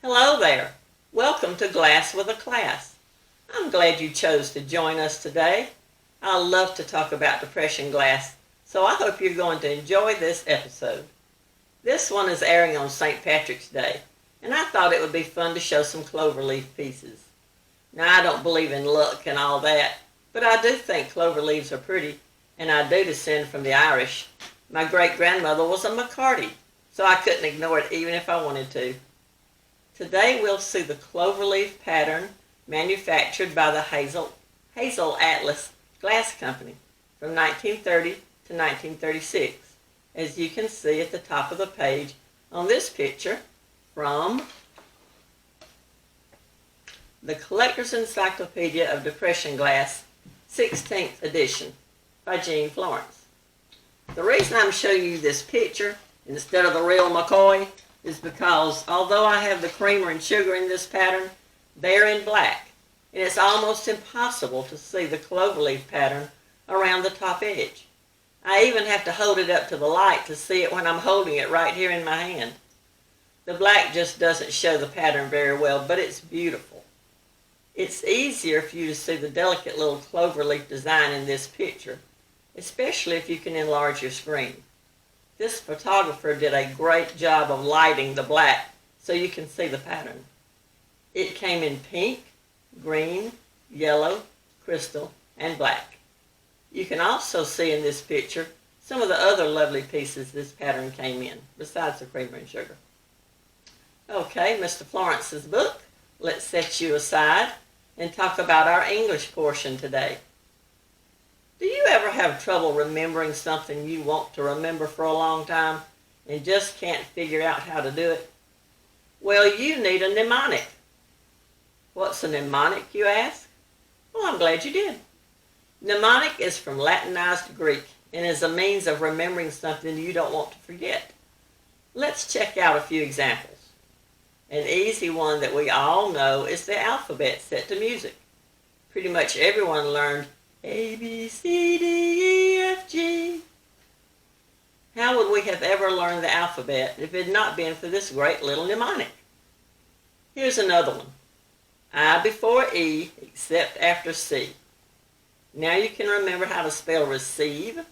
Hello there. Welcome to Glass with a Class. I'm glad you chose to join us today. I love to talk about depression glass, so I hope you're going to enjoy this episode. This one is airing on St. Patrick's Day, and I thought it would be fun to show some cloverleaf pieces. Now, I don't believe in luck and all that, but I do think clover leaves are pretty, and I do descend from the Irish. My great-grandmother was a McCarty, so I couldn't ignore it even if I wanted to. Today we'll see the cloverleaf pattern manufactured by the Hazel Atlas Glass Company from 1930 to 1936, as you can see at the top of the page on this picture from the Collector's Encyclopedia of Depression Glass, 16th edition by Jean Florence. The reason I'm showing you this picture instead of the real McCoy is because although I have the creamer and sugar in this pattern, they're in black, and it's almost impossible to see the cloverleaf pattern around the top edge. I even have to hold it up to the light to see it when I'm holding it right here in my hand. The black just doesn't show the pattern very well, but it's beautiful. It's easier for you to see the delicate little cloverleaf design in this picture, especially if you can enlarge your screen. This photographer did a great job of lighting the black so you can see the pattern. It came in pink, green, yellow, crystal, and black. You can also see in this picture some of the other lovely pieces this pattern came in, besides the creamer and sugar. Okay, Mr. Florence's book, let's set you aside and talk about our English portion today. Do you ever have trouble remembering something you want to remember for a long time and just can't figure out how to do it? Well, you need a mnemonic. What's a mnemonic, you ask? Well, I'm glad you did. Mnemonic is from Latinized Greek and is a means of remembering something you don't want to forget. Let's check out a few examples. An easy one that we all know is the alphabet set to music. Pretty much everyone learned A, B, C, D, E, F, G. How would we have ever learned the alphabet if it had not been for this great little mnemonic? Here's another one. I before E except after C. Now you can remember how to spell receive,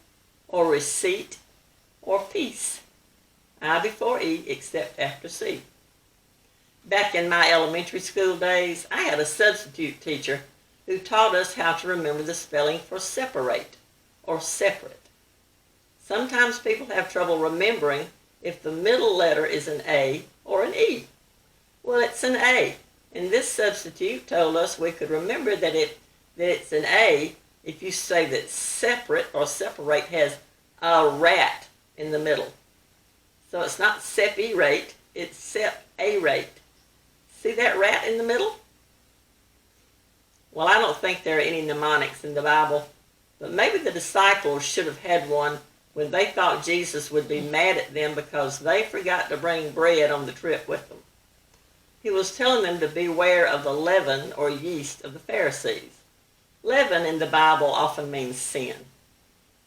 or receipt, or peace. I before E except after C. Back in my elementary school days, I had a substitute teacher who taught us how to remember the spelling for separate, or separate. Sometimes people have trouble remembering if the middle letter is an A or an E. Well, it's an A, and this substitute told us we could remember that it's an A if you say that separate or separate has a rat in the middle. So it's not separate, it's sep-a-rate. See that rat in the middle? Well, I don't think there are any mnemonics in the Bible, but maybe the disciples should have had one when they thought Jesus would be mad at them because they forgot to bring bread on the trip with them. He was telling them to beware of the leaven or yeast of the Pharisees. Leaven in the Bible often means sin.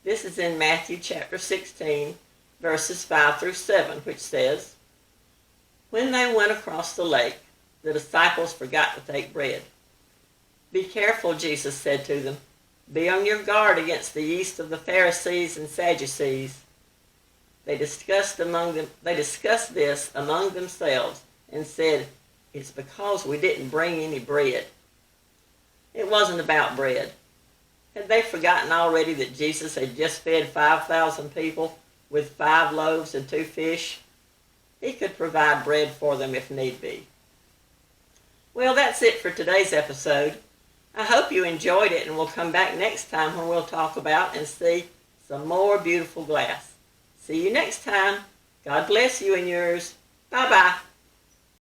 This is in Matthew chapter 16, verses 5 through 7, which says, When they went across the lake, the disciples forgot to take bread. Be careful, Jesus said to them. Be on your guard against the yeast of the Pharisees and Sadducees. They discussed this among themselves and said, It's because we didn't bring any bread. It wasn't about bread. Had they forgotten already that Jesus had just fed 5,000 people with 5 loaves and 2 fish? He could provide bread for them if need be. Well, that's it for today's episode. I hope you enjoyed it and will come back next time when we'll talk about and see some more beautiful glass. See you next time. God bless you and yours. Bye-bye.